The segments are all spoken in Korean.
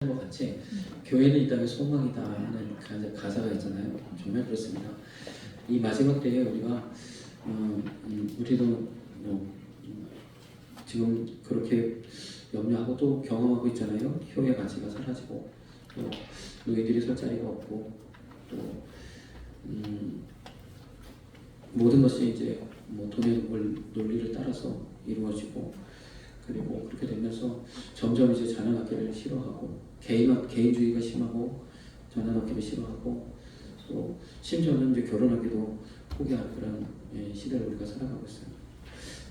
것 같이 교회는 이 땅에 소망이다 하는 가사가 있잖아요. 정말 그렇습니다. 이 마지막 때에 우리가 우리도 지금 그렇게 염려하고 또 경험하고 있잖아요. 효의 가치가 사라지고 또 너희들이 설 자리가 없고 또 모든 것이 이제 돈의 논리를 따라서 이루어지고 그리고 그렇게 되면서 점점 이제 자녀낳기를 싫어하고 개인주의가 심하고 자녀낳기를 싫어하고 또 심지어는 이제 결혼하기도 포기할 그런 시대를 우리가 살아가고 있어요.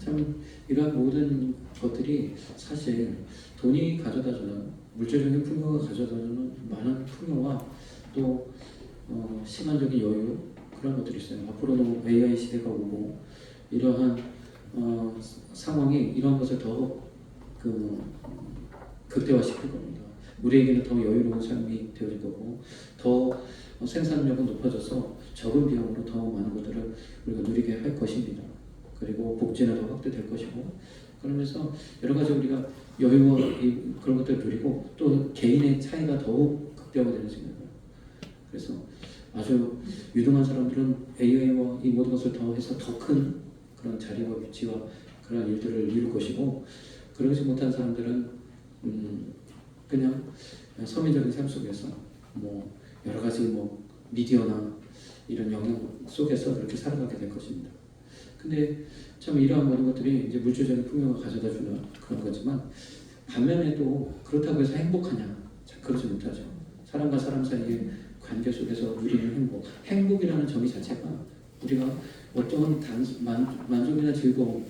참 이러한 모든 것들이 사실 돈이 가져다주는 물질적인 풍요가 가져다주는 많은 풍요와 또 시간적인 여유 그런 것들이 있어요. 앞으로는 AI 시대가 오고 이러한 상황이 이런 것을 더 극대화시킬 겁니다. 우리에게는 더 여유로운 삶이 되어질 거고 더 생산력은 높아져서 적은 비용으로 더 많은 것들을 우리가 누리게 할 것입니다. 그리고 복지는 더 확대될 것이고 그러면서 여러 가지 우리가 여유와 그런 것들을 누리고 또 개인의 차이가 더욱 극대화되는 생각이에요. 그래서 아주 유능한 사람들은 AI와 이 모든 것을 더해서 더 큰 그런 자리와 위치와 그런 일들을 이룰 것이고 그러지 못한 사람들은 그냥 서민적인 삶 속에서 여러 가지 미디어나 이런 영향 속에서 그렇게 살아가게 될 것입니다. 근데 참 이러한 모든 것들이 이제 물질적인 풍요가 가져다 주는 그런 거지만 반면에 또 그렇다고 해서 행복하냐? 그러지 못하죠. 사람과 사람 사이의 관계 속에서 누리는 행복이라는 점이 자체가 우리가 어떤 만족이나 즐거움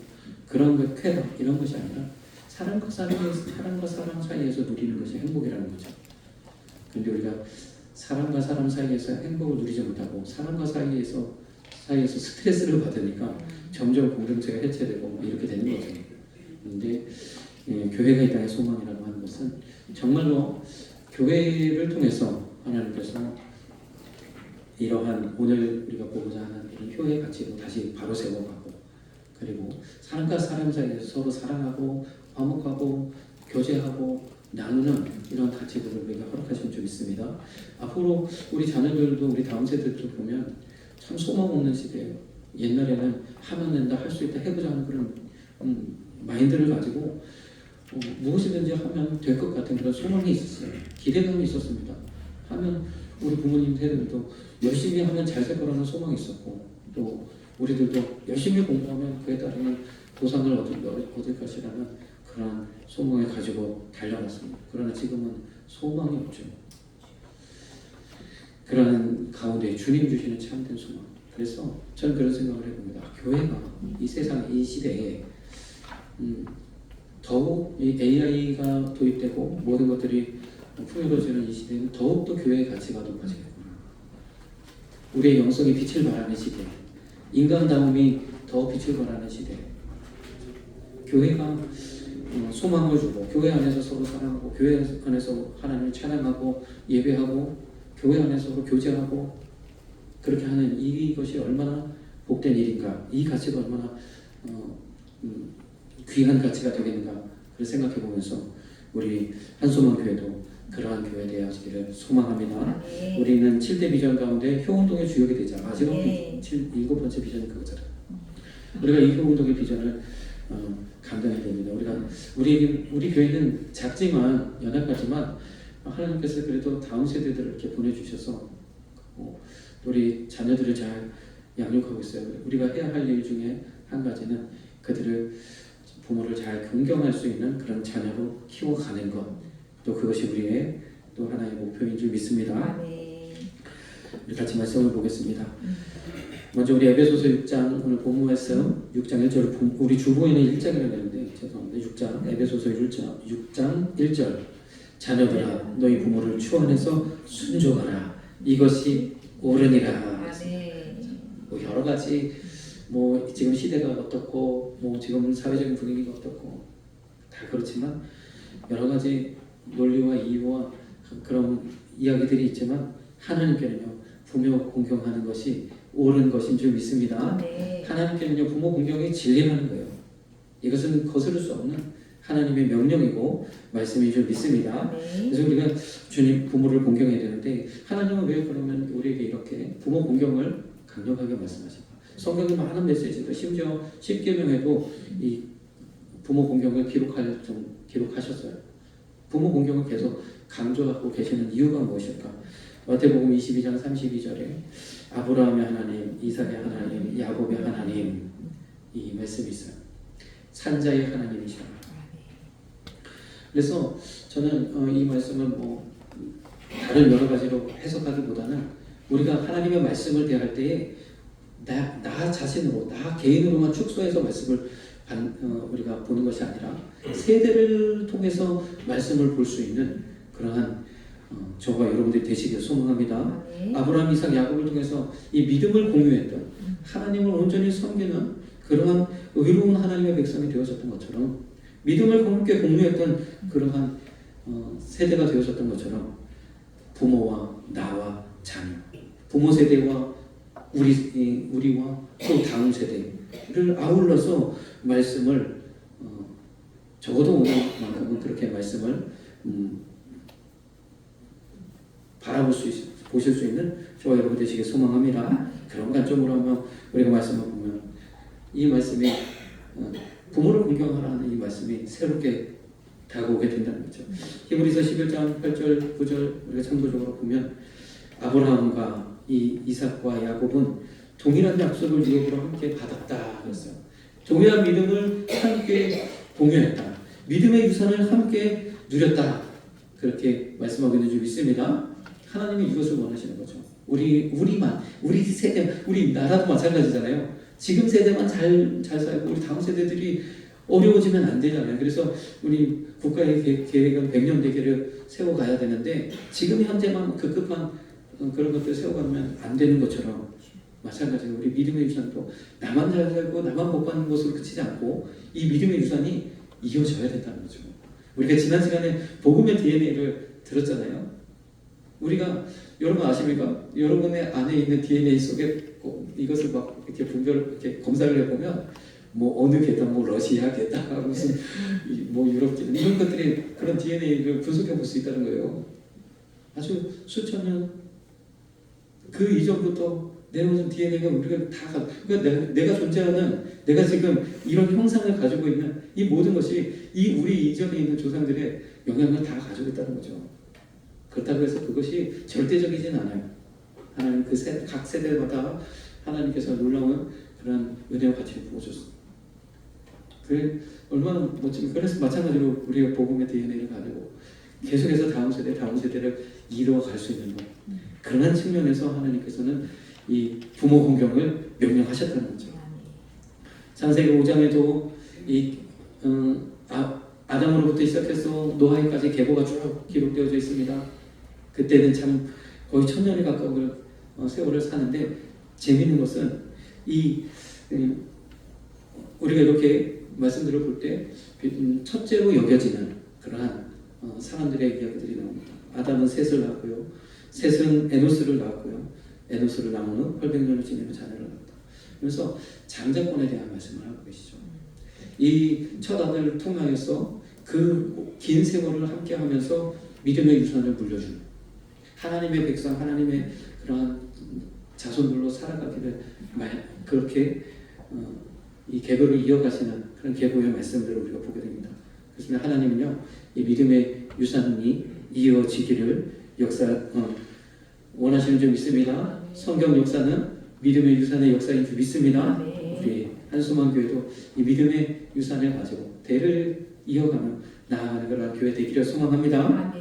그런 것, 쾌락 이런 것이 아니라 사람과 사람 사이에서 누리는 것이 행복이라는 거죠. 그런데 우리가 사람과 사람 사이에서 행복을 누리지 못하고 사람과 사이에서 스트레스를 받으니까 점점 공동체가 해체되고 이렇게 되는 거죠. 그런데 교회가 이 땅의 소망이라고 하는 것은 정말로 교회를 통해서 하나님께서 이러한 오늘 우리가 보고자 하는 이런 효의 가치로 다시 바로 세워가고 그리고 사람과 사람 사이에서 서로 사랑하고 화목하고 교제하고 나누는 이런 가치들을 우리가 허락하시면 좀 있습니다. 앞으로 우리 자녀들도 우리 다음 세대들도 보면 참 소망 없는 시대예요. 옛날에는 하면 된다, 할 수 있다, 해보자 하는 그런 마인드를 가지고 무엇이든지 하면 될 것 같은 그런 소망이 있었어요. 기대감이 있었습니다. 하면 우리 부모님 세대들도 열심히 하면 잘 될 거라는 소망이 있었고 또 우리들도 열심히 공부하면 그에 따르는 보상을 얻을 것이라는 그런 소망을 가지고 달려갔습니다. 그러나 지금은 소망이 없죠. 그런 가운데 주님 주시는 참된 소망. 그래서 저는 그런 생각을 해봅니다. 교회가 이 세상, 이 시대에 더욱 이 AI가 도입되고 모든 것들이 풍요로워지는 이 시대에는 더욱더 교회의 가치가 높아지겠구나. 우리의 영성이 빛을 발하는 시대, 인간다움이 더 빛을 발하는 시대. 교회가 소망을 주고 교회 안에서 서로 사랑하고 교회 안에서 하나님을 찬양하고 예배하고 교회 안에서 서로 교제하고 그렇게 하는 이것이 얼마나 복된 일인가, 이 가치가 얼마나 귀한 가치가 되겠는가 그걸 생각해 보면서 우리 한소망 교회도 그러한 교회 되어지기를 소망합니다. 네. 우리는 7대 비전 가운데 효운동의 주역이 되자. 마지막 7번째 비전이 그거잖아요. 우리가 이 효운동의 비전을 감당해야 됩니다. 우리 교회는 작지만 연약하지만 하나님께서 그래도 다음 세대들을 이렇게 보내주셔서 우리 자녀들을 잘 양육하고 있어요. 우리가 해야 할 일 중에 한 가지는 그들을 부모를 잘 긍정할 수 있는 그런 자녀로 키워가는 것. 또 그것이 우리의 또 하나의 목표인 줄 믿습니다. 우리 같이 말씀을 보겠습니다. 먼저 우리 에베소서 6장 오늘 본문 말씀 6장 1절 우리 주보에는 1장이라고 했는데 죄송합니다. 6장 에베소서 6장 1절 자녀들아 너희 부모를 주 안에서 순종하라 이것이 옳으니라. 여러 가지 지금 시대가 어떻고 지금 사회적인 분위기가 어떻고 다 그렇지만 여러 가지 논리와 이유와 그런 이야기들이 있지만 하나님께는요 부모 공경하는 것이 옳은 것인 줄 믿습니다. 하나님께는요 부모 공경이 진리라는 거예요. 이것은 거스를 수 없는 하나님의 명령이고 말씀인 줄 믿습니다. 네. 그래서 우리가 주님 부모를 공경해야 되는데 하나님은 왜 그러면 우리에게 이렇게 부모 공경을 강력하게 말씀하실까? 성경의 많은 메시지도 심지어 십계명에도 이 부모 공경을 기록하셨어요. 부모 공경을 계속 강조하고 계시는 이유가 무엇일까? 마태복음 22장 32절에 아브라함의 하나님, 이삭의 하나님, 야곱의 하나님 이 말씀이 있어요. 산자의 하나님이시라. 그래서 저는 이 말씀은 뭐 다른 여러 가지로 해석하기보다는 우리가 하나님의 말씀을 대할 때에 나 자신으로, 나 개인으로만 축소해서 말씀을 우리가 보는 것이 아니라 세대를 통해서 말씀을 볼 수 있는 그러한 저와 여러분들이 되시길 소망합니다. 네. 아브라함, 이삭, 야곱을 통해서 이 믿음을 공유했던 하나님을 온전히 섬기는 그러한 의로운 하나님의 백성이 되어졌던 것처럼 믿음을 함께 공유했던 그러한 세대가 되어졌던 것처럼 부모와 나와 자녀, 부모 세대와 우리와 또 다음 세대를 아울러서 말씀을 적어도 오늘만큼은 그렇게 말씀을 보실 수 있는 저와 여러분 되시길 소망합니다. 그런 관점으로 한번 우리가 말씀을 보면 이 말씀이 부모를 공경하라는 이 말씀이 새롭게 다가오게 된다는 거죠. 히브리서 11장 8절 9절 우리가 참고적으로 보면 아브라함과 이삭과 야곱은 동일한 약속을 유업으로 함께 받았다 그랬어요. 동일한 믿음을 함께 공유했다. 믿음의 유산을 함께 누렸다. 그렇게 말씀하고 있는 줄 믿습니다. 하나님이 이것을 원하시는 거죠. 우리만, 우리 세대, 우리 나라도 마찬가지잖아요. 지금 세대만 잘 살고 우리 다음 세대들이 어려워지면 안 되잖아요. 그래서 우리 국가의 계획은 100년 대계를 세워가야 되는데 지금 현재만 급급한 그런 것들 세워가면 안 되는 것처럼 마찬가지로 우리 믿음의 유산도 나만 잘 살고 나만 복 받는 것으로 그치지 않고 이 믿음의 유산이 이어져야 된다는 거죠. 우리가 지난 시간에 복음의 DNA를 들었잖아요. 우리가 여러분 아십니까? 여러분의 안에 있는 DNA 속에 이것을 막 이렇게 이렇게 검사를 해보면 뭐 어느 계다, 뭐 러시아 계다, 무슨 뭐 유럽 계다 이런 것들이 그런 DNA를 분석해 볼 수 있다는 거예요. 아주 수천 년 그 이전부터 내려오는 DNA가 우리가 다 그러니까 내가 존재하는 내가 지금 이런 형상을 가지고 있는 이 모든 것이 이 우리 이전에 있는 조상들의 영향을 다 가지고 있다는 거죠. 그렇다고 해서 그것이 절대적이진 않아요. 하나님 각 세대마다 하나님께서 놀라운 그런 은혜와 가치를 부어줬어요. 그게 얼마나 멋지고 그래서 마찬가지로 우리가 복음의 DNA를 가지고 계속해서 다음 세대를 이루어갈 수 있는 것. 그런 측면에서 하나님께서는 이 부모 공경을 명령하셨다는 거죠. 창세기 5장에도 아담으로부터 시작해서 노아에까지 계보가 쭉 기록되어져 있습니다. 그때는 참 거의 1000년에 가까운 세월을 사는데 재미있는 것은 우리가 이렇게 말씀들을 볼 때 첫째로 여겨지는 그러한 사람들의 이야기들이 나옵니다. 아담은 셋을 낳았고요. 셋은 에노스를 낳았고요. 에노스를 낳은 후 800년을 지내며 자녀를 낳았다. 그래서 장자권에 대한 말씀을 하고 계시죠. 이 첫 아들을 통하여서 그 긴 세월을 함께하면서 믿음의 유산을 물려주는 하나님의 백성, 하나님의 그러한 자손들로 살아가기를 그렇게 이 계보를 이어가시는 그런 계보의 말씀들을 우리가 보게 됩니다. 그래서 하나님은요, 이 믿음의 유산이 이어지기를 원하시는 줄 믿습니다. 성경 역사는 믿음의 유산의 역사인 줄 믿습니다. 우리 한수만 교회도 이 믿음의 유산을 가지고 대를 이어가는 나아가는 그런 교회 되기를 소망합니다.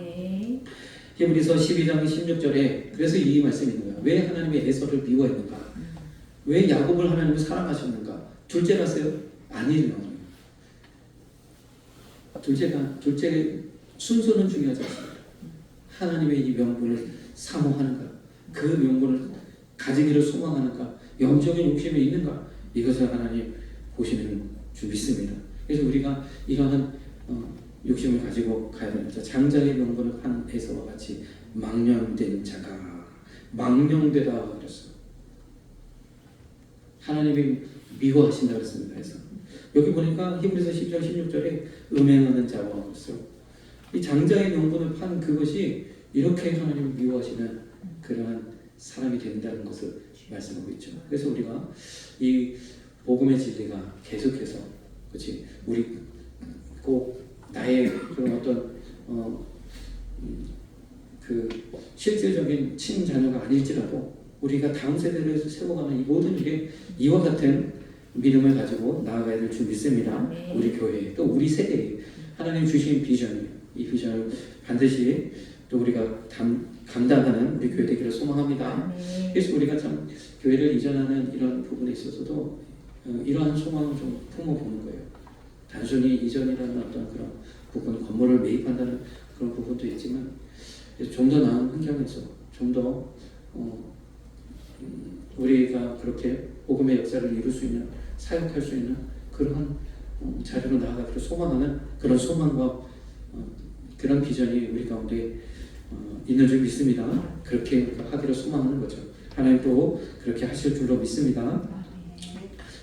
히브리서 12장 16절에 그래서 이 말씀이 있는 거예요. 왜 하나님의 에서를 미워했는가? 왜 야곱을 하나님을 사랑하셨는가? 둘째라서요? 아니에요. 둘째 순서는 중요하지 않습니다. 하나님의 이 명분을 사모하는가? 그 명분을 가지기를 소망하는가? 영적인 욕심이 있는가? 이것을 하나님 보시는 줄 믿습니다. 그래서 우리가 이러한 욕심을 가지고 가야 됩니다. 장자의 명분을 한 에서와 같이 망령된 자가 망령되다 그랬어요. 하나님이 미워하신다 그랬습니다. 그래서 여기 보니까 히브리서 10장 16절에 음행하는 자와 그랬어요. 이 장자의 명분을 판 그것이 이렇게 하나님을 미워하시는 그러한 사람이 된다는 것을 말씀하고 있죠. 그래서 우리가 이 복음의 진리가 계속해서, 그렇지, 우리 꼭 나의 그런 어떤 그 실질적인 친자녀가 아닐지라도 우리가 다음 세대를 세워가는 이 모든 일에 이와 같은 믿음을 가지고 나아가야 될 줄 믿습니다. 우리 교회 또 우리 세대에 하나님 주신 비전이에요. 이 비전을 반드시 또 우리가 감당하는 우리 교회 되기를 소망합니다. 그래서 우리가 참 교회를 이전하는 이런 부분에 있어서도 이러한 소망을 좀 품어보는 거예요. 단순히 이전이라는 어떤 그런 부분, 건물을 매입한다는 그런 부분도 있지만 좀 더 나은 환경에서 좀 더 우리가 그렇게 복음의 역사를 이룰 수 있는, 사역할 수 있는 그러한 자리로 나아가기를 소망하는 그런 소망과 그런 비전이 우리 가운데 있는 줄 믿습니다. 그렇게 하기를 소망하는 거죠. 하나님도 그렇게 하실 줄로 믿습니다.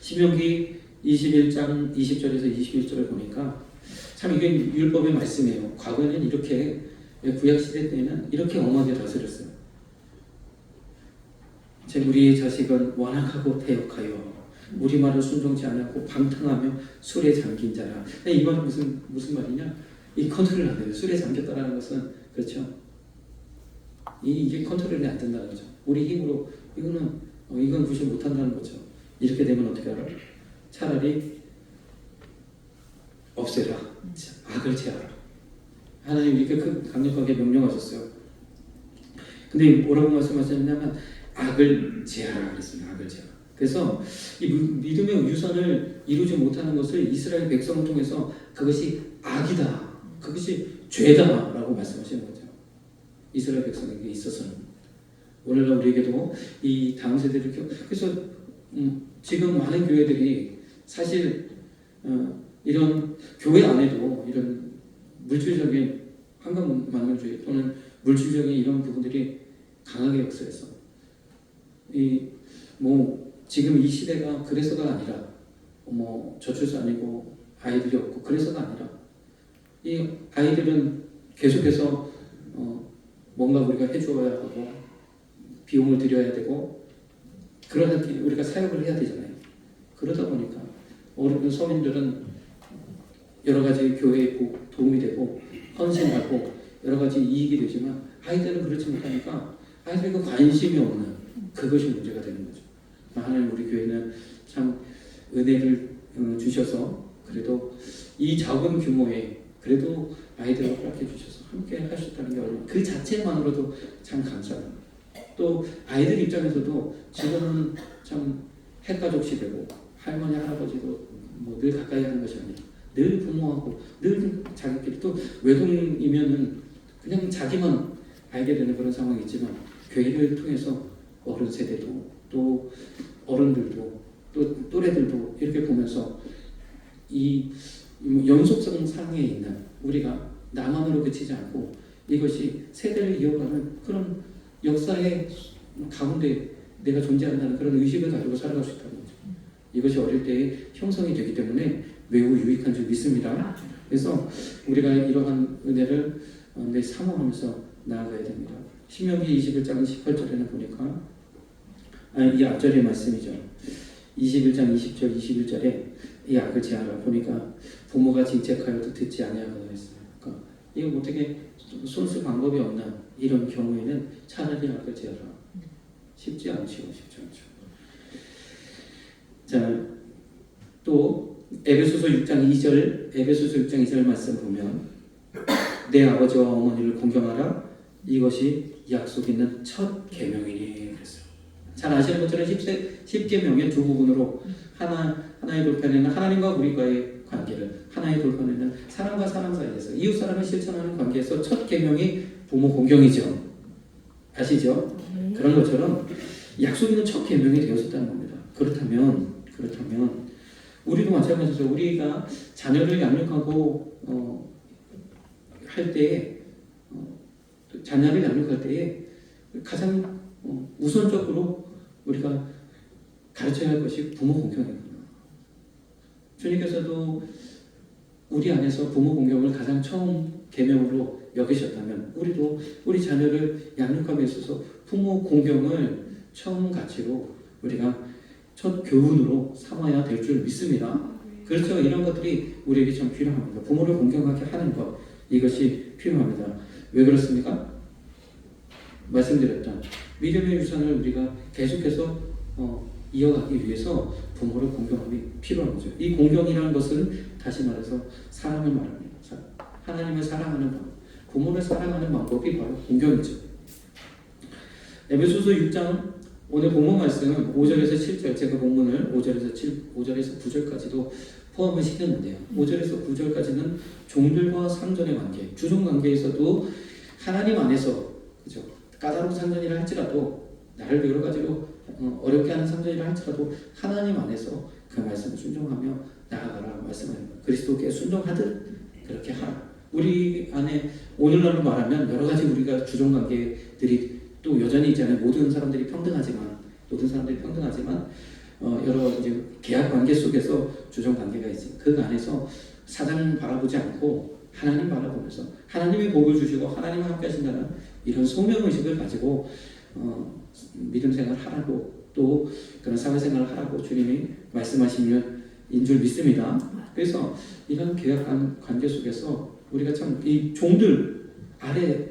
신명기 21장 20절에서 21절을 보니까 참 이게 율법의 말씀이에요. 과거에는 이렇게, 구약시대 때는 이렇게 엄하게 다스렸어요. 우리의 자식은 완악하고 패역하여 우리 말을 순종치 않고 방탕하며 술에 잠긴 자라. 이 말은 무슨 말이냐? 이 컨트롤이 안 돼요. 술에 잠겼다라는 것은, 그렇죠? 이게 컨트롤이 안 된다는 거죠. 우리 힘으로 이건 구실 못한다는 거죠. 이렇게 되면 어떻게 하라? 차라리 없애라. 악을 제하라. 하나님 이렇게 강력하게 명령하셨어요. 근데 뭐라고 말씀하셨냐면 악을 제하라 그랬습니다. 악을 제하라. 그래서 이 믿음의 유산을 이루지 못하는 것을 이스라엘 백성을 통해서 그것이 악이다, 그것이 죄다라고 말씀하시는 거죠. 이스라엘 백성에게 있어서는. 오늘날 우리에게도 이 다음 세대를 그래서 지금 많은 교회들이 사실 이런 교회 안에도 이런 물질적인 환경만명주의 또는 물질적인 이런 부분들이 강하게 역사해서 지금 이 시대가 그래서가 아니라 저출산이고 아이들이 없고 그래서가 아니라 이 아이들은 계속해서 뭔가 우리가 해주어야 하고 비용을 들여야 되고 그러다 우리가 사역을 해야 되잖아요. 그러다 보니까 어른 서민들은 여러 가지 교회에 도움이 되고 헌신하고 여러 가지 이익이 되지만 아이들은 그렇지 못하니까 아이들에게 관심이 없는 그것이 문제가 되는 거죠. 하나님 우리 교회는 참 은혜를 주셔서 그래도 이 작은 규모의 그래도 아이들을 허락해 주셔서 함께 할 수 있다는 게 얼마나 그 자체만으로도 참 감사합니다. 또 아이들 입장에서도 지금은 참 핵가족 시대고 할머니 할아버지도 늘 가까이 하는 것이 아니라 늘 부모하고 늘 자기끼리 또 외동이면은 그냥 자기만 알게 되는 그런 상황이 있지만 교회를 통해서 어른 세대도 또 어른들도 또 또래들도 이렇게 보면서 이 연속성 상에 있는 우리가 나만으로 그치지 않고 이것이 세대를 이어가는 그런 역사의 가운데 내가 존재한다는 그런 의식을 가지고 살아갈 수 있다는 거죠. 이것이 어릴 때에 형성이 되기 때문에 매우 유익한 줄 믿습니다. 그래서 우리가 이러한 은혜를 매 사모하면서 나아가야 됩니다. 신명기 21장 18절에는 보니까 이 앞절의 말씀이죠. 21장 20절 21절에 이 악을 제하라 보니까 부모가 징책하여도 듣지 아니하거나 했어요. 그러니까 이거 어떻게 손쓸 방법이 없는 이런 경우에는 차라리 악을 제하라. 쉽지 않죠. 자, 또 에베소서 6장 2절 말씀 보면 내 아버지와 어머니를 공경하라. 이것이 약속 있는 첫 계명이니 그랬어요. 잘 아시는 것처럼 10계명의 두 부분으로 하나의 돌판에는 하나님과 우리과의 관계를, 하나의 돌판에는 사람과 사람 사이에서 이웃 사람을 실천하는 관계에서 첫 계명이 부모 공경이죠. 아시죠? 그런 것처럼 약속 있는 첫 계명이 되었었다는 겁니다. 그렇다면 우리도 마찬가지죠. 우리가 자녀를 양육하고 할 때에 자녀를 양육할 때에 가장 우선적으로 우리가 가르쳐야 할 것이 부모 공경이구나. 주님께서도 우리 안에서 부모 공경을 가장 처음 계명으로 여기셨다면 우리도 우리 자녀를 양육함에 있어서 부모 공경을 처음 가치로 우리가 첫 교훈으로 삼아야 될 줄 믿습니다. 그렇죠. 이런 것들이 우리에게 참 필요합니다. 부모를 공경하게 하는 것, 이것이 필요합니다. 왜 그렇습니까? 말씀드렸던 믿음의 유산을 우리가 계속해서 이어가기 위해서 부모를 공경함이 필요한 거죠. 이 공경이라는 것은 다시 말해서 사랑을 말합니다. 하나님을 사랑하는 방법, 부모를 사랑하는 방법이 바로 공경이죠. 에베소서 6장 오늘 본문 말씀은 5절에서 7절, 제가 본문을 5절에서 9절까지도 포함을 시켰는데요. 5절에서 9절까지는 종들과 상전의 관계, 주종 관계에서도 하나님 안에서, 그죠? 까다로운 상전이라 할지라도, 나를 여러 가지로 어렵게 하는 상전이라 할지라도 하나님 안에서 그 말씀을 순종하며 나아가라 말씀합니다. 그리스도께 순종하듯 그렇게 하라. 우리 안에 오늘날로 말하면 여러 가지 우리가 주종 관계들이 또 여전히 있잖아요. 모든 사람들이 평등하지만 여러 이제 계약 관계 속에서 주종 관계가 있지. 그 안에서 사장 바라보지 않고 하나님 바라보면서 하나님의 복을 주시고 하나님과 함께 하신다는 이런 소명 의식을 가지고 믿음 생활을 하라고 또 그런 사회 생활을 하라고 주님이 말씀하시는 줄 믿습니다. 그래서 이런 계약 관계 속에서 우리가 참 이 종들 아래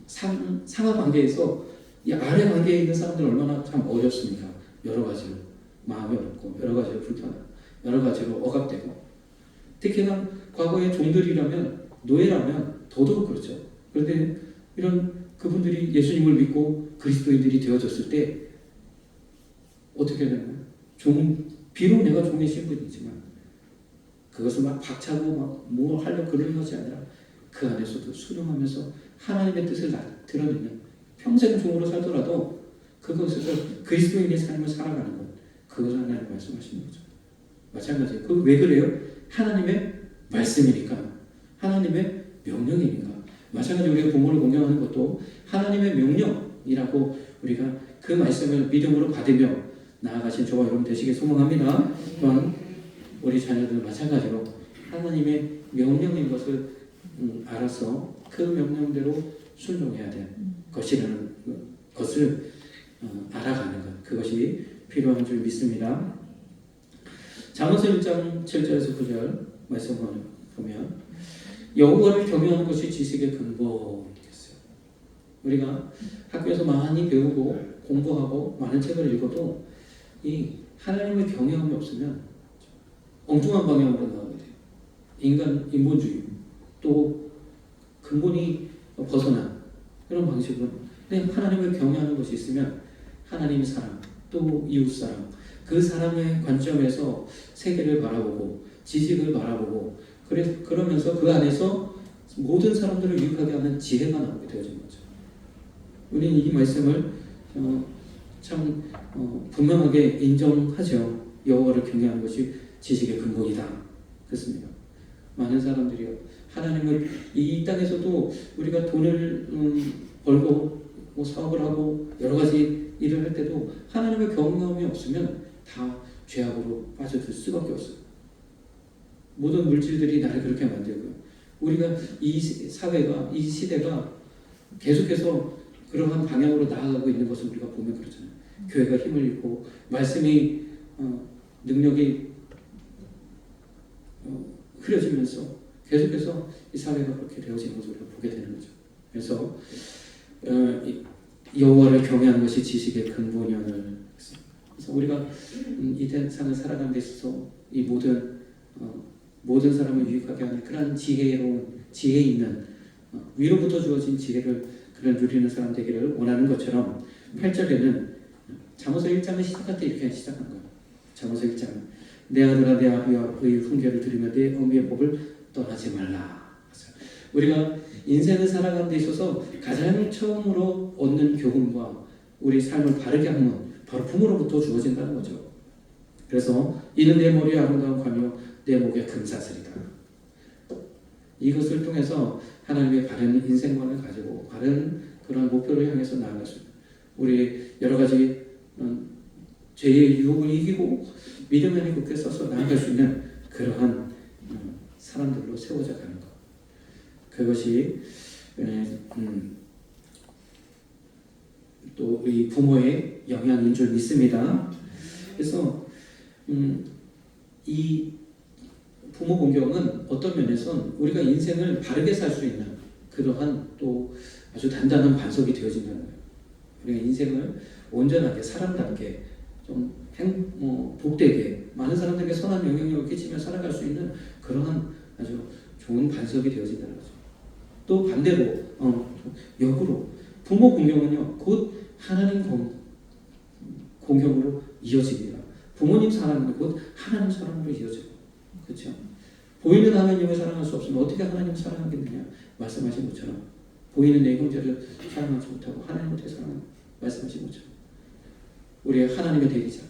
상하 관계에서 이 아래 관계에 있는 사람들 얼마나 참 어렵습니까? 여러 가지로 마음이 어렵고 여러 가지로 불편하고 여러 가지로 억압되고 특히나 과거의 종들이라면 노예라면 더더욱 그렇죠. 그런데 이런 그분들이 예수님을 믿고 그리스도인들이 되어졌을 때 어떻게 되나요? 비록 내가 종의 신분이지만 그것을 막 박차고 막 뭐 하려고 그러는 것이 아니라 그 안에서도 순종하면서 하나님의 뜻을 드러내는 평생 종으로 살더라도 그것에서 그리스도인의 삶을 살아가는 것, 그것을 하나님 말씀하시는 거죠. 마찬가지예요. 그 왜 그래요? 하나님의 말씀이니까, 하나님의 명령이니까. 마찬가지로 우리가 부모를 공경하는 것도 하나님의 명령이라고 우리가 그 말씀을 믿음으로 받으며 나아가신 저와 여러분 되시길 소망합니다. 또한 우리 자녀들 마찬가지로 하나님의 명령인 것을 알아서 그 명령대로 순종해야 될 것이라는 것을 알아가는 것, 그것이 필요한 줄 믿습니다. 잠언서 1장 7절에서 9절 말씀을 보면 여호와를 경외하는 것이 지식의 근본이겠어요. 우리가 학교에서 많이 배우고 공부하고 많은 책을 읽어도 이 하나님의 경외함이 없으면 엉뚱한 방향으로 나가게 돼요. 인본주의 또 근본이 벗어난 그런 방식으로. 근데 하나님을 경외하는 것이 있으면 하나님의 사랑 또 이웃 사랑 그 사람의 관점에서 세계를 바라보고 지식을 바라보고 그러면서 그 안에서 모든 사람들을 유익하게 하는 지혜가 나오게 되어진 거죠. 우리는 이 말씀을 참 분명하게 인정하죠. 여호와를 경외하는 것이 지식의 근본이다. 그렇습니다. 많은 사람들이요. 하나님을 이 땅에서도 우리가 돈을 벌고 뭐 사업을 하고 여러 가지 일을 할 때도 하나님의 경외함이 없으면 다 죄악으로 빠져들 수밖에 없어요. 모든 물질들이 나를 그렇게 만들고요. 우리가 이 사회가 이 시대가 계속해서 그러한 방향으로 나아가고 있는 것을 우리가 보면 그렇잖아요. 교회가 힘을 잃고 말씀이 능력이 흐려지면서 계속해서 이 사회가 그렇게 되어지는 것을 우리가 보게 되는 거죠. 그래서 여호와를 경외하는 것이 지식의 근본이오늘. 그래서 우리가 이 세상을 살아가는 데 있어서 이 모든 사람을 유익하게 하는 그런 지혜 있는 위로부터 주어진 지혜를 그런 누리는 사람 되기를 원하는 것처럼 8절에는 잠언서 1장을 시작할 때 이렇게 시작한 거예요. 잠언서 1장 내 아들아 내 아비의 훈계를 들으며 내 어미의 법을 떠나지 말라. 우리가 인생을 살아가는 데 있어서 가장 처음으로 얻는 교훈과 우리 삶을 바르게 하는 바로 부모로부터 주어진다는 거죠. 그래서 이는 내 머리에 아름다운 관이요 내 목에 금사슬이다. 이것을 통해서 하나님의 바른 인생관을 가지고 바른 그런 목표를 향해서 나아갈 수 있는 우리 여러 가지 죄의 유혹을 이기고 믿음 안에 굳게 서서 나아갈 수 있는 그러한 사람들로 세워져 가는 것. 그것이 또 우리 부모의 영향인 줄 믿습니다. 그래서 이 부모 공경은 어떤 면에선 우리가 인생을 바르게 살 수 있는 그러한 또 아주 단단한 반석이 되어진다는 거예요. 우리가 인생을 온전하게 사람답게 좀 복되게 많은 사람들에게 선한 영향력을 끼치며 살아갈 수 있는 그러한 아주 좋은 반석이 되어진다는 거죠. 또 반대로 역으로 부모 공경은요 곧 하나님 공경으로 이어집니다. 부모님 사랑은 곧 하나님 사랑으로 이어져요. 그렇죠? 보이는 하나님을 사랑할 수 없으면 어떻게 하나님을 사랑하겠느냐 말씀하신 것처럼 보이는 내 형제를 사랑하지 못하고 하나님을 어떻게 사랑하냐 말씀하신 것처럼 우리의 하나님의 대리자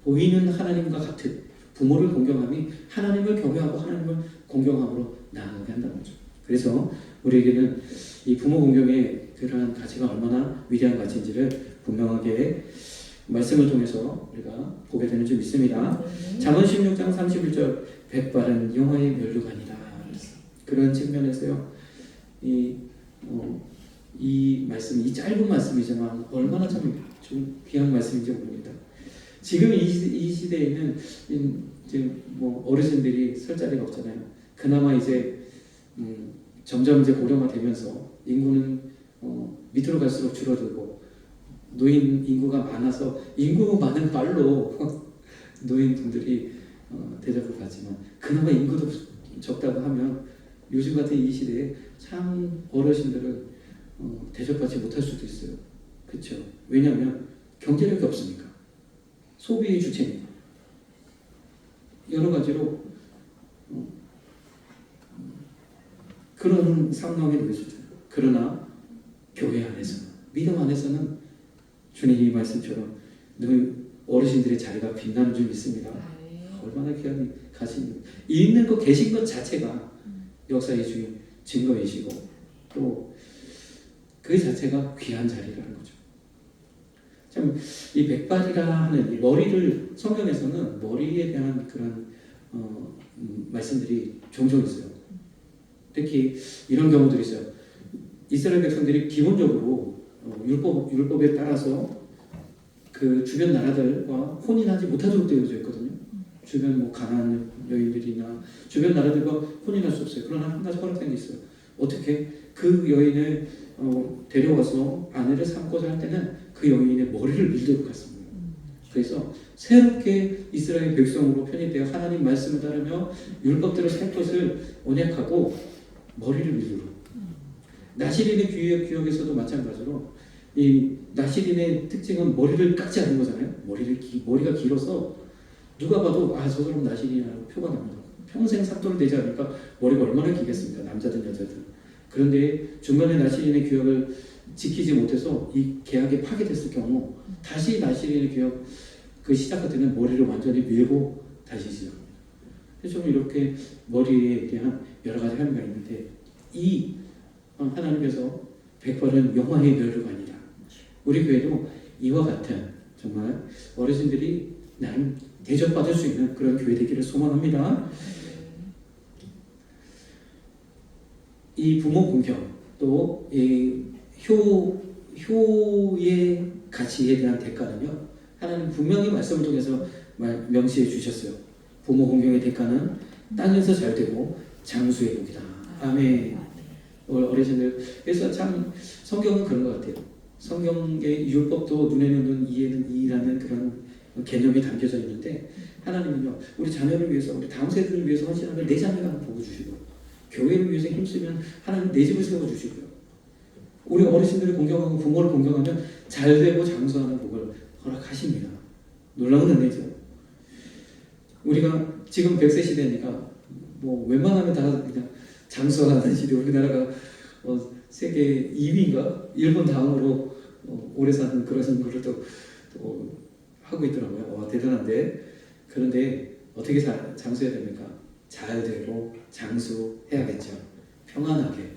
보이는 하나님과 같은 부모를 공경함이 하나님을 경외하고 하나님을 공경함으로 나아가게 한다는 거죠. 그래서 우리에게는 이 부모 공경의 그러한 가치가 얼마나 위대한 가치인지를 분명하게 말씀을 통해서 우리가 보게 되는 줄 믿습니다. 잠언 16장 31절 백발은 영화의 면류관이다. 그런 측면에서요. 이 말씀, 이 짧은 말씀이지만 얼마나 좀 귀한 말씀인지 모릅니다. 지금 이 시대에는 이제 뭐 어르신들이 설 자리가 없잖아요. 그나마 이제 점점 이제 고령화되면서 인구는 밑으로 갈수록 줄어들고 노인 인구가 많아서 인구 많은 빨로 노인분들이 대접을 받지만 그나마 인구도 적다고 하면 요즘 같은 이 시대에 참 어르신들은 대접받지 못할 수도 있어요. 그렇죠? 왜냐하면 경제력이 없으니까 소비의 주체니까 여러 가지로 그런 상황에 놓여져 있어요. 그러나 교회 안에서는 믿음 안에서는 주님이 말씀처럼 늘 어르신들의 자리가 빛나는 줄 믿습니다. 얼마나 귀한 가신 있는 것 계신 것 자체가 역사의 주인 증거이시고 또 그 자체가 귀한 자리라는 거죠. 참 이 백발이라 하는 이 머리를 성경에서는 머리에 대한 그런 말씀들이 종종 있어요. 특히 이런 경우들이 있어요. 이스라엘 백성들이 기본적으로 율법에 따라서 그 주변 나라들과 혼인하지 못하도록 되어져 있거든요. 주변 뭐 가나안 여인들이나 주변 나라들과 혼인할 수 없어요. 그러나 한 가지 허락된 게 있어요. 어떻게 그 여인을 데려와서 아내를 삼고자 할 때는 그 여인의 머리를 밀도록 했습니다. 그래서 새롭게 이스라엘 백성으로 편입되어 하나님 말씀을 따르며 율법대로 살 것을 언약하고 머리를 밀도록. 나시린의 규역에서도 마찬가지로 이 나시린의 특징은 머리를 깎지 않는 거잖아요. 머리가 길어서 누가 봐도 저 사람 나시린이라고 표가 납니다. 평생 삽도를 내지 않으니까 머리가 얼마나 길겠습니까? 남자든 여자든. 그런데 중간에 나시린의 규약을 지키지 못해서 이 계약이 파기됐을 경우 다시 나시린의 규약 그 시작할 때는 머리를 완전히 밀고 다시 시작합니다. 그래서 좀 이렇게 머리에 대한 여러 가지 함의가 있는데 이 하나님께서 백발은 영화의 면류관이다. 우리 교회도 이와 같은 정말 어르신들이 나름 대접받을 수 있는 그런 교회 되기를 소망합니다. 이 부모 공경 또 이 효의 가치에 대한 대가는요 하나님 분명히 말씀을 통해서 명시해 주셨어요. 부모 공경의 대가는 땅에서 잘 되고 장수의 복이다. 아멘. 어르신들 그래서 참 성경은 그런 것 같아요. 성경의 율법도 눈에는 눈 이에는 이라는 그런 개념이 담겨져 있는데 하나님은요 우리 자녀를 위해서 우리 다음 세대를 위해서 헌신하면 내 자녀가 복을 주시고 교회를 위해서 힘쓰면 하나님 내 집을 세워주시고요. 우리 어르신들을 공경하고 부모를 공경하면 잘되고 장수하는 복을 허락하십니다. 놀라운 은혜죠. 우리가 지금 100세 시대니까 뭐 웬만하면 다 그냥 장수하는 시대. 우리나라가 세계 2위인가? 일본 다음으로 오래 사는 그런 거를 또 하고 있더라고요. 대단한데. 그런데 어떻게 장수해야 됩니까? 잘되고 장수해야겠죠. 평안하게,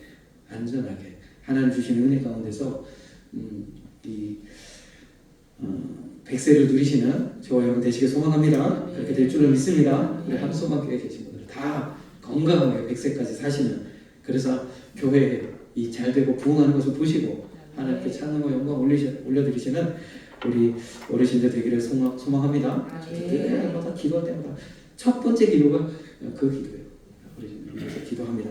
안전하게 하나님 주신 은혜 가운데서 백세를 누리시는 저와 여러분 되시길 소망합니다. 그렇게 될 줄을 믿습니다. 우리 한소망교회에 계신 분들 다 건강하게 백세까지 사시는, 그래서 교회에 이 잘되고 부흥하는 것을 보시고 하나님께 찬양과 영광 올려드리시는 우리 어르신들 되기를 소망합니다. 때마다 기도할 때마다 첫 번째 기도가 그 기도예요. 어르신들 기도합니다.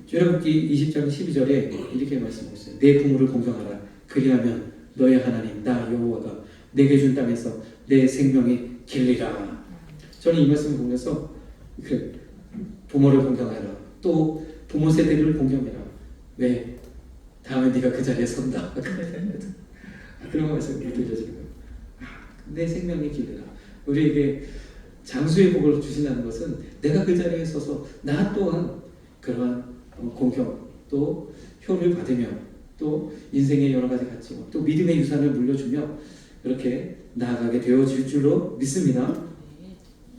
출애굽기 20장 12절에 이렇게 말씀하셨어요. 내 부모를 공경하라. 그리하면 너의 하나님 나 여호와가 내게 준 땅에서 내 생명이 길리라. 저는 이 말씀을 보면서 부모를 공경하라. 또 부모 세대를 공경해라. 왜? 다음에 네가 그 자리에 선다. 그런 말씀이 들려지는 거예요. 내 생명이 길리라. 우리에게 장수의 복을 주신다는 것은 내가 그 자리에 서서 나 또한 그러한 공경 또 효를 받으며 또 인생의 여러 가지 가치와 또 믿음의 유산을 물려주며 이렇게 나아가게 되어질 줄로 믿습니다.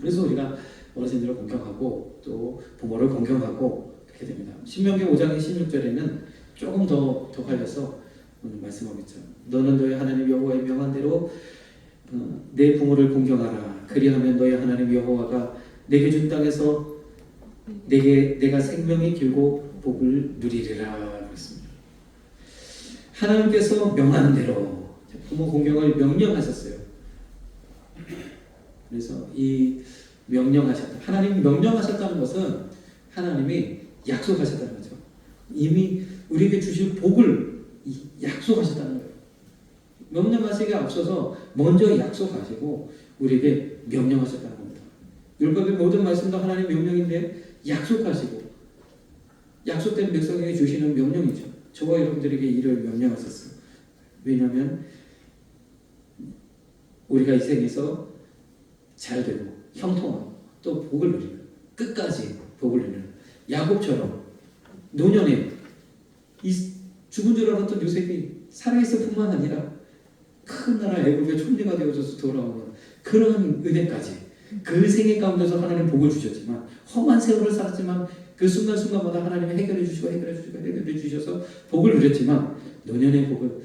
그래서 우리가 어르신들을 공경하고 또 부모를 공경하고 그렇게 됩니다. 신명기 5장 16절에는 조금 더 갈려서 말씀하고 있죠. 너는 너의 하나님 여호와의 명한 대로 내 부모를 공경하라. 그리하면 너의 하나님 여호와가 내게 준 땅에서 내가 생명이 길고 복을 누리리라 그랬습니다. 하나님께서 명하는 대로 부모 공경을 명령하셨어요. 그래서 이 명령하셨다. 하나님이 명령하셨다는 것은 하나님이 약속하셨다는 거죠. 이미 우리에게 주실 복을 약속하셨다는 거예요. 명령하시기에 앞서서 먼저 약속하시고 우리에게 명령하셨다는 겁니다. 율법의 모든 말씀도 하나님 명령인데 약속하시고 약속된 백성에게 주시는 명령이죠. 저와 여러분들에게 이를 명령하셨어요. 왜냐하면 우리가 이 생에서 잘되고 형통하고 또 복을 누리는, 끝까지 복을 누리는 야곱처럼 노년에 이 죽은 줄 알았던 요셉이 살아있을 뿐만 아니라 큰 나라 애굽의 총리가 되어져서 돌아오는 그런 은혜까지 그 생애 가운데서 하나님 복을 주셨지만 험한 세월을 살았지만 그 순간순간마다 하나님이 해결해 주셔서 복을 누렸지만 노년의 복을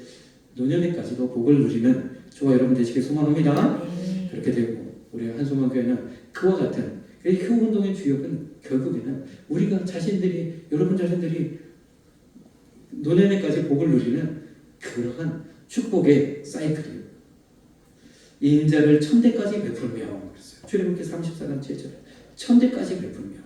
노년에까지도 복을 누리는 저와 여러분 되시길 소망합니다. 그렇게 되고 우리 한소망교회는 그와 같은 효운동의 주역은 결국에는 우리가 여러분 자신들이 노년에까지 복을 누리는 그러한 축복의 사이클이에요. 인자를 천대까지 베풀며 그랬어요. 출애굽기 34장 7절에 천대까지 베풀며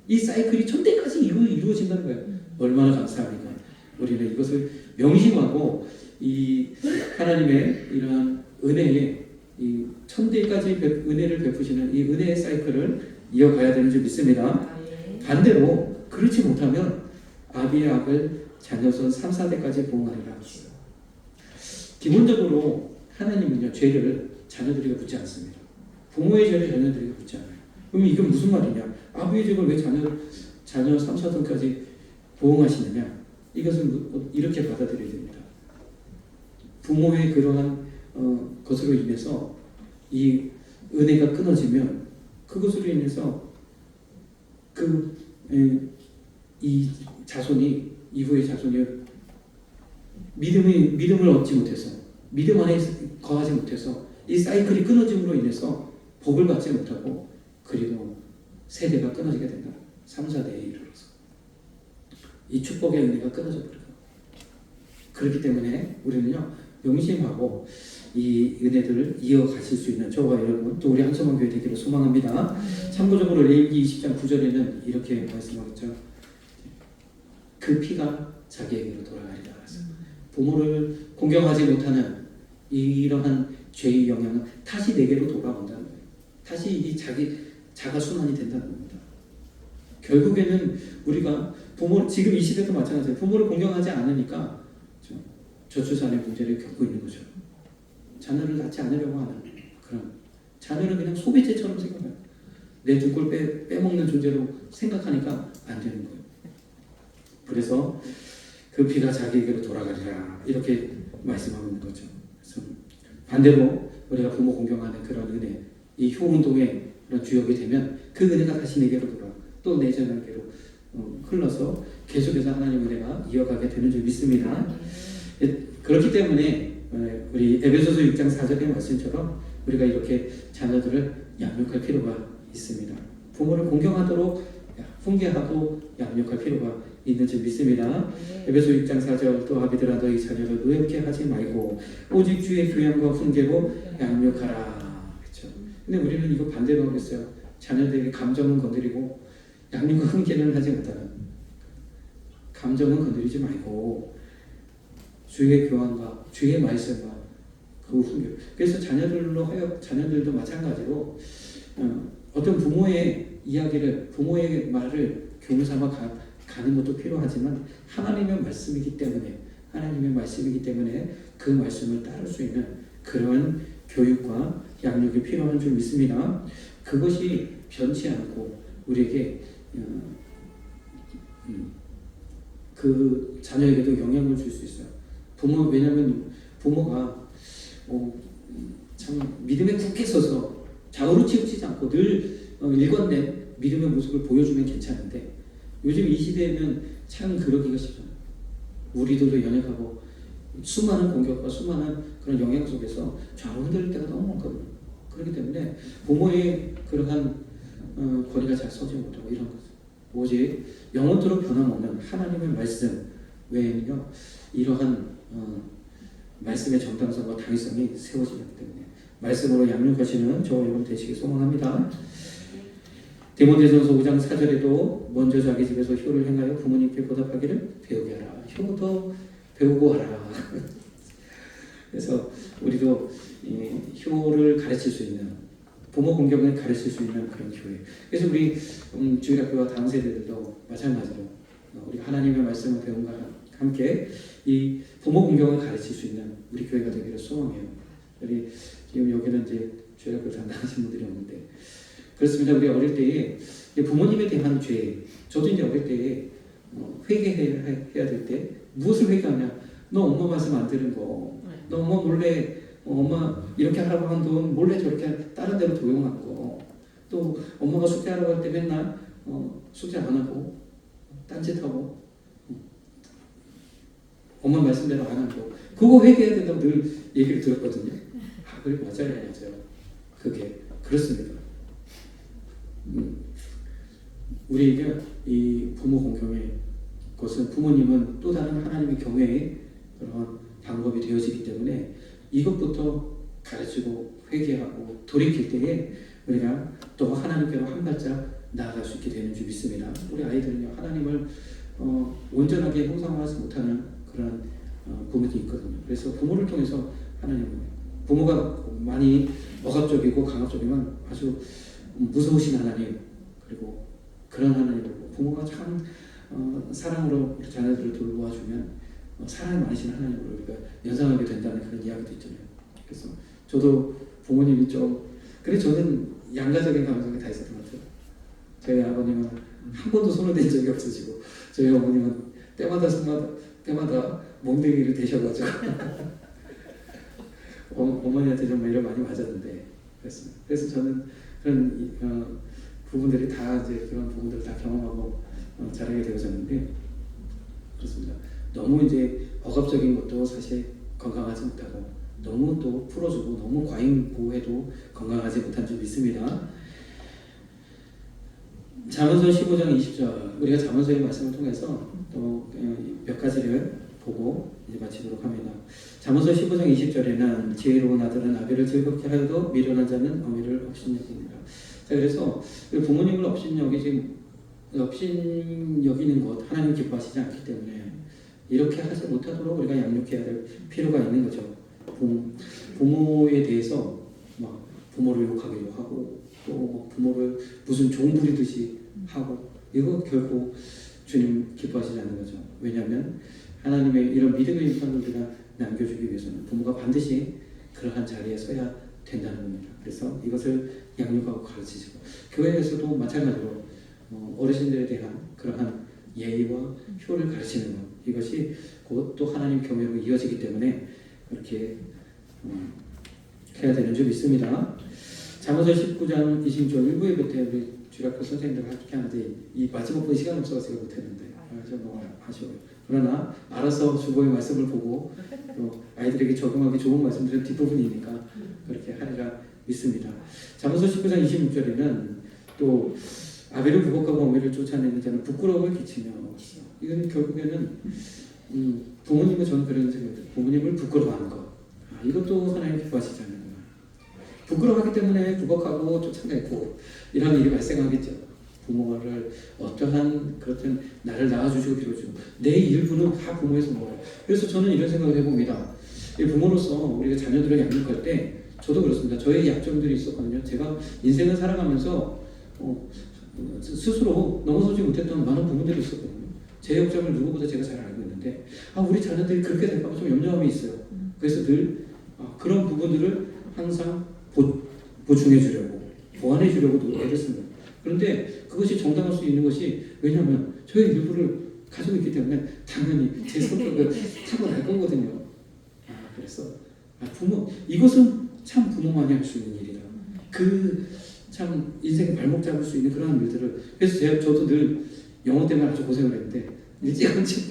이 사이클이 천대까지 이루어진다는 거예요. 얼마나 감사합니까? 우리는 이것을 명심하고 이 하나님의 이러한 은혜에 이 천대까지 은혜를 베푸시는 이 은혜의 사이클을 이어가야 되는 줄 믿습니다. 반대로 그렇지 못하면 아비의 악을 자녀손 3, 4대까지 보응하리라. 기본적으로 하나님은요 죄를 자녀들에게 묻지 않습니다. 부모의 죄를 자녀들에게 묻지 않아요. 그럼 이건 무슨 말이냐? 아비의 죄를 왜 자녀 3, 4대까지 보응하시느냐? 이것은 이렇게 받아들여야 됩니다. 부모의 그러한 것으로 인해서 이 은혜가 끊어지면 그것으로 인해서 이 자손이 이후의 자손이 믿음을 얻지 못해서 믿음 안에 거하지 못해서 이 사이클이 끊어짐으로 인해서 복을 받지 못하고 그리고 세대가 끊어지게 된다. 3, 4대에 이르러서 이 축복의 은혜가 끊어져 버려요. 그렇기 때문에 우리는요 명심하고 이 은혜들을 이어가실 수 있는 저와 여러분 또 우리 한소망교회 되기를 소망합니다. 참고적으로 레위기 20장 9절에는 이렇게 말씀하겠죠. 그 피가 자기에게로 돌아가리라. 부모를 공경하지 못하는 이러한 죄의 영향은 다시 내게로 돌아온다는 거예요. 다시 이 자가 순환이 된다는 겁니다. 결국에는 우리가 지금 이 시대도 마찬가지예요. 부모를 공경하지 않으니까 저출산의 문제를 겪고 있는 거죠. 자녀를 낳지 않으려고 하는 그런 자녀를 그냥 소비재처럼 생각해요. 내 등골 빼먹는 존재로 생각하니까 안 되는 거예요. 그래서 그 피가 자기에게로 돌아가리라 이렇게 말씀하고 있는 거죠. 그래서 반대로 우리가 부모 공경하는 그런 은혜, 이 효운동의 그런 주역이 되면 그 은혜가 다시 내게로 돌아 또 내 자녀에게로 흘러서 계속해서 하나님의 은혜가 이어가게 되는 줄 믿습니다. 그렇기 때문에 우리 에베소서 6장 4절의 말씀처럼 우리가 이렇게 자녀들을 양육할 필요가 있습니다. 부모를 공경하도록 훈계하고 양육할 필요가 있는 줄 믿습니다. 에베소 6장 4절 또 아비들아 너희 자녀를 노엽게 하지 말고 오직 주의 교양과 훈계로 양육하라. 그렇죠. 근데 우리는 이거 반대로 하고 있어요. 자녀들의 감정은 건드리고 양육과 훈계는 하지 못하는. 감정은 건드리지 말고 주의 교양과 주의 말씀과 그 훈계. 그래서 자녀들도 마찬가지로 어떤 부모의 이야기를 부모의 말을 교훈 삼아 가는 것도 필요하지만 하나님의 말씀이기 때문에 그 말씀을 따를 수 있는 그런 교육과 양육이 필요한 줄 믿습니다. 그것이 변치 않고 우리에게 그 자녀에게도 영향을 줄 수 있어요. 왜냐하면 부모가 참 믿음에 굳게 서서 좌우로 치우치지 않고 늘 일관된 믿음의 모습을 보여주면 괜찮은데 요즘 이 시대에는 참 그러기가 쉽잖아요. 우리들도 연약하고 수많은 공격과 수많은 그런 영향 속에서 좌우 흔들릴 때가 너무 많거든요. 그렇기 때문에 부모의 그러한 권위가 잘 서지 못하고 이런 거죠. 오직 영원토록 변함없는 하나님의 말씀 외에는요 이러한 말씀의 정당성과 당위성이 세워지기 때문에 말씀으로 양육하시는 저와 여러분 되시길 소망합니다. 디모데전서 5장 4절에도 먼저 자기 집에서 효를 행하여 부모님께 보답하기를 배우게 하라. 효도 배우고 하라. 그래서 우리도 효를 가르칠 수 있는 부모 공경을 가르칠 수 있는 그런 교회. 그래서 우리 주일학교와 다음 세대들도 마찬가지로 우리 하나님의 말씀을 배움과 함께 이 부모 공경을 가르칠 수 있는 우리 교회가 되기를 소망해요. 우리 지금 여기는 이제 주일학교 담당하신 분들이 없는데 그렇습니다. 우리 어릴 때에 부모님에 대한 죄, 저도 이제 어릴 때에 회개해야 될 때 무엇을 회개하냐? 너 엄마 말씀 안 들은 거, 너 엄마 몰래 엄마 이렇게 하라고 한 돈 몰래 저렇게 다른 데로 도용한 거, 또 엄마가 숙제하라고 할 때 맨날 숙제 안 하고 딴짓하고 엄마 말씀대로 안 하고 그거 회개해야 된다고 늘 얘기를 들었거든요. 아, 그래 맞아요. 그게 그렇습니다. 우리에게 이 부모 공경의 것은 부모님은 또 다른 하나님의 경외의 그런 방법이 되어지기 때문에 이것부터 가르치고 회개하고 돌이킬 때에 우리가 또 하나님께로 한 발짝 나아갈 수 있게 되는 줄 믿습니다. 우리 아이들은요 하나님을 온전하게 형상화하지 못하는 그런 부분이 있거든요. 그래서 부모를 통해서 하나님을 부모가 많이 억압적이고 강압적이면 아주 무서우신 하나님 그리고 그런 하나님을 부모가 참 사랑으로 우리 자녀들을 돌보아주면 사랑이 많으신 하나님으로 우리가 연상하게 된다는 그런 이야기도 있잖아요. 그래서 저도 부모님이 그래 저는 양가적인 감정이 다 있었던 것 같아요. 저희 아버님은 한 번도 손을 댄 적이 없으시고 저희 어머님은 때마다 몽둥이를 대셔가지고 어머니한테 좀 매를 많이 맞았는데 그랬습니다. 그래서 저는 그런 부분들이 다 이제 그런 부분들을 다 경험하고 자라게 되어졌는데 그렇습니다. 너무 이제 억압적인 것도 사실 건강하지 못하고 너무 또 풀어주고 너무 과잉 보호해도 건강하지 못한 줄 믿습니다. 잠언서 15장 20절 우리가 잠언서의 말씀을 통해서 또 몇 가지를 보고 이제 마치도록 합니다. 잠언서 15장 20절에는 지혜로운 아들은 아비를 즐겁게 하여도 미련한 자는 어미를 업신여깁니다. 자 그래서 부모님을 업신여기는 것 하나님 기뻐하시지 않기 때문에 이렇게 하지 못하도록 우리가 양육해야 될 필요가 있는 거죠. 부모에 대해서 막 부모를 욕하기도 하고 또 부모를 무슨 종 부리듯이 하고 이거 결코 주님 기뻐하시지 않는 거죠. 왜냐하면 하나님의 이런 믿음의 유산을 우리가 남겨주기 위해서는 부모가 반드시 그러한 자리에 서야 된다는 겁니다. 그래서 이것을 양육하고 가르치시고 교회에서도 마찬가지로 어르신들에 대한 그러한 예의와 효를 가르치는 것 이것이 곧 또 하나님 경외로 이어지기 때문에 그렇게 해야 되는 줄 믿습니다. 잠언서 19장 20절 1부 예배 때 우리 주일학교 선생님들 함께 하는데 이 마지막 번 시간 없어서 제가 못했는데 좀 너무 아쉬워요. 그러나 알아서 주보의 말씀을 보고 또 아이들에게 적용하기 좋은 말씀들은 뒷부분이니까 그렇게 하리라 믿습니다. 잠언서 19장 26절에는 또 아벨을 부복하고 어미를 쫓아내는 자는 부끄러움을 끼치며, 이건 결국에는 부모님은 저는 그런 생각이 들어요. 부모님을 부끄러워하는 것. 이것도 하나님 기뻐하시지 않는 거예요. 부끄러워하기 때문에 부복하고 쫓아내고 이런 일이 발생하겠죠. 부모를 어떠한 그렇든 나를 낳아주시고 빌어주고 내 일부는 다 부모의 손모예요. 그래서 저는 이런 생각을 해봅니다. 부모로서 우리가 자녀들을 양육할 때 저도 그렇습니다. 저의 약점들이 있었거든요. 제가 인생을 살아가면서 스스로 넘어서지 못했던 많은 부분들이 있었거든요. 제 역점을 누구보다 제가 잘 알고 있는데 우리 자녀들이 그렇게 될까 봐 좀 염려함이 있어요. 그래서 늘 그런 부분들을 항상 보충해 주려고, 보완해 주려고 애를 씁니다. 그런데 그것이 정당할 수 있는 것이, 왜냐하면 저의 일부를 가지고 있기 때문에 당연히 제 성격을 타고날 거거든요. 그래서 부모, 이것은 참 부모만이 할 수 있는 일이다. 참 인생의 발목 잡을 수 있는 그런 일들을, 그래서 저도 늘 영어 때문에 아주 고생을 했는데 일찌감치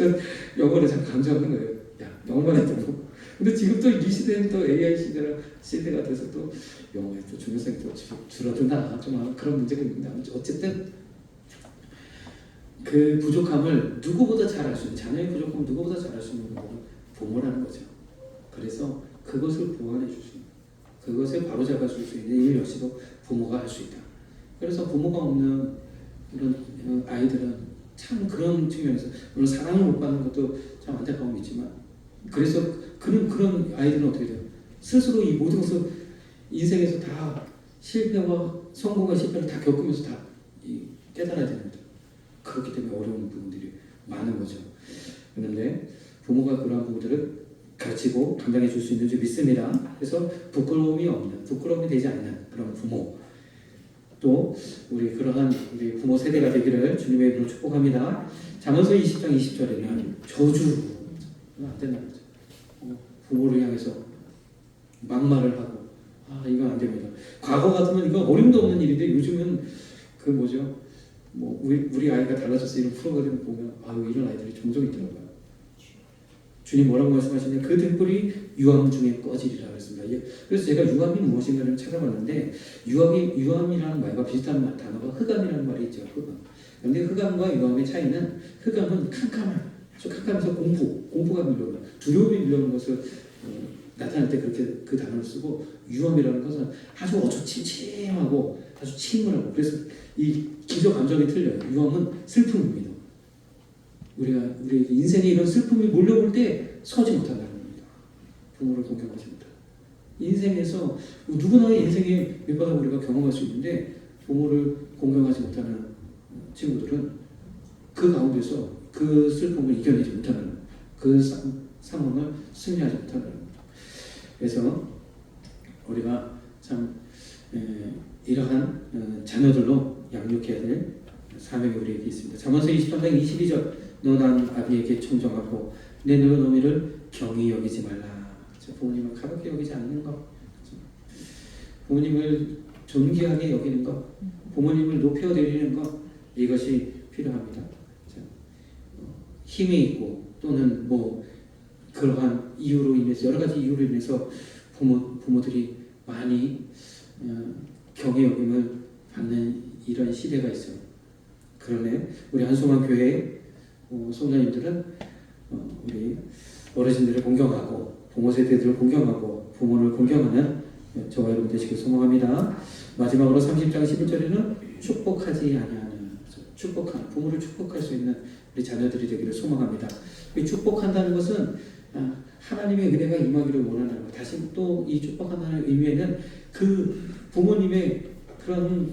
영어를 참 강조하는 거예요. 야, 영어만 했다고. 근데 지금 또 이 시대는 또 AI 시대가 돼서 또 영어의 또 중요성이 또 줄어드나 좀 그런 문제가 있는데, 어쨌든 그 부족함을 누구보다 잘 알 수 있는, 자녀의 부족함을 누구보다 잘 알 수 있는 건 부모라는 거죠. 그래서 그것을 보완해 줄 수 있는, 그것을 바로잡아 줄 수 있는 일 역시도 부모가 할 수 있다. 그래서 부모가 없는 이런 아이들은 참 그런 측면에서 물론 사랑을 못 받는 것도 참 안타까움이 있지만, 그래서 그런 아이들은 어떻게 돼요? 스스로 이 모든 것을 인생에서 다 실패와 성공과 실패를 다 겪으면서 다 깨달아야 됩니다. 그렇기 때문에 어려운 부분들이 많은 거죠. 그런데 부모가 그러한 부분들을 가르치고 감당해 줄 수 있는 줄 믿습니다. 그래서 부끄러움이 되지 않는 그런 부모, 또 그러한 우리 부모 세대가 되기를 주님의 이름으로 축복합니다. 잠언서 20장 20절에는 저주는 안 된다는 거죠. 부모를 향해서 막말을 하고 이건 안 됩니다. 과거 같으면 이거 어림도 없는 일인데 요즘은 우리 아이가 달라졌어 이런 프로그램 보면 이런 아이들이 종종 있더라고요. 주님 뭐라고 말씀하시냐, 그 등불이 유암 중에 꺼지리라 그랬습니다. 그래서 제가 유암이 무엇인가를 찾아봤는데, 유암이라는 말과 비슷한 단어가 흑암이라는 말이 있죠. 그런데 흑암과 유암의 차이는, 흑암은 아주 캄캄해서 공포가 밀려오는, 두려움이 밀려오는 것을 나타낼 때 그렇게 그 단어를 쓰고, 유암이라는 것은 아주 어초침침하고 아주 침울하고, 그래서 이 기저 감정이 틀려요. 유암은 슬픔입니다. 우리 인생에 이런 슬픔이 몰려올 때 서지 못한다는 겁니다. 부모를 공경하지 못한다. 인생에서 누구나의 인생에 몇 번 우리가 경험할 수 있는데, 부모를 공경하지 못하는 친구들은 그 가운데서 그 슬픔을 이겨내지 못하는, 그 상황을 승리하지 못하는 겁니다. 그래서 우리가 참 이러한 자녀들로 양육해야 될 사명이 우리에게 있습니다. 잠언서 23장 22절, 너 난 아비에게 청정하고 내 늙은 어미를 경히 여기지 말라. 부모님을 가볍게 여기지 않는 것, 부모님을 존귀하게 여기는 것, 부모님을 높여드리는 것, 이것이 필요합니다. 힘이 있고 또는 그러한 이유로 인해서, 여러 가지 이유로 인해서 부모들이 많이 경히 여김을 받는 이런 시대가 있어요. 그러네 우리 한소만 교회 성도님들은 우리 어르신들을 공경하고 부모 세대들을 공경하고 부모를 공경하는 저와 여러분 되시길 소망합니다. 마지막으로 30장 11절에는 축복하지 아니하는, 부모를 축복할 수 있는 우리 자녀들이 되기를 소망합니다. 이 축복한다는 것은 하나님의 은혜가 임하기를 원하는 것. 다시 또 이 축복한다는 의미에는 그 부모님의 그런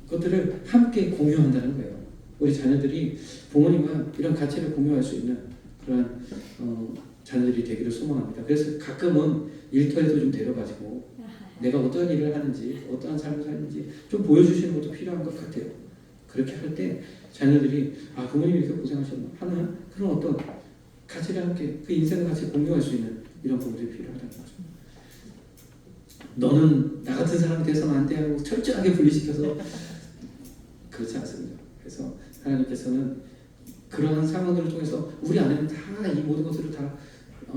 것들을 함께 공유한다는 거예요. 우리 자녀들이 부모님과 이런 가치를 공유할 수 있는 그런 자녀들이 되기를 소망합니다. 그래서 가끔은 일터에도 좀 데려가지고 내가 어떤 일을 하는지, 어떠한 삶을 살는지 좀 보여주시는 것도 필요한 것 같아요. 그렇게 할 때 자녀들이 부모님이 이렇게 고생하셨나 하는 그런 어떤 가치를 함께, 그 인생을 같이 공유할 수 있는 이런 부분들이 필요하다는 거죠. 너는 나 같은 사람이 돼서는 안 돼 하고 철저하게 분리시켜서 그렇지 않습니다. 그래서 하나님께서는 그러한 상황들을 통해서 우리 안에는 다 이 모든 것들을 다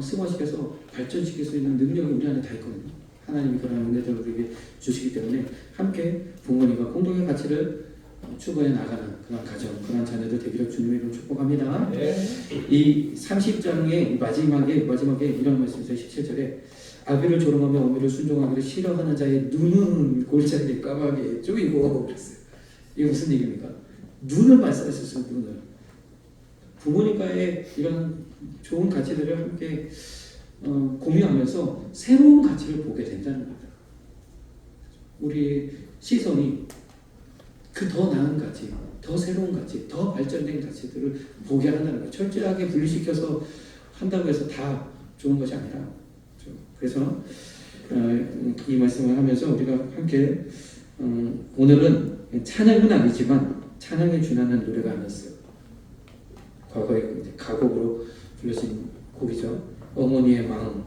승화시켜서 발전시킬 수 있는 능력이 우리 안에 다 있거든요. 하나님이 그런 은혜들을 우리에게 주시기 때문에 함께 부모님과 공동의 가치를 추구해 나가는 그런 가정, 그런 자녀들 되기를 주님의 이름으로 축복합니다. 네. 이 30장의 마지막에 이런 말씀이 있어요. 17절에 아비를 조롱하며 어미를 순종하기를 싫어하는 자의 눈은 골짜기에 까마귀에 쪼이고 그랬어요. 이게 무슨 얘기입니까? 눈을 말씀하셨어요. 눈을. 부모님과의 이런 좋은 가치들을 함께 공유하면서 새로운 가치를 보게 된다는 겁니다. 우리 시선이 그 더 나은 가치, 더 새로운 가치, 더 발전된 가치들을 보게 한다는 거예요. 철저하게 분리시켜서 한다고 해서 다 좋은 것이 아니라, 그래서 이 말씀을 하면서 우리가 함께 오늘은 찬양은 아니지만 찬양에 준하는 노래가 아니었어요. 과거에 가곡으로 불러진 곡이죠. 어머니의 마음.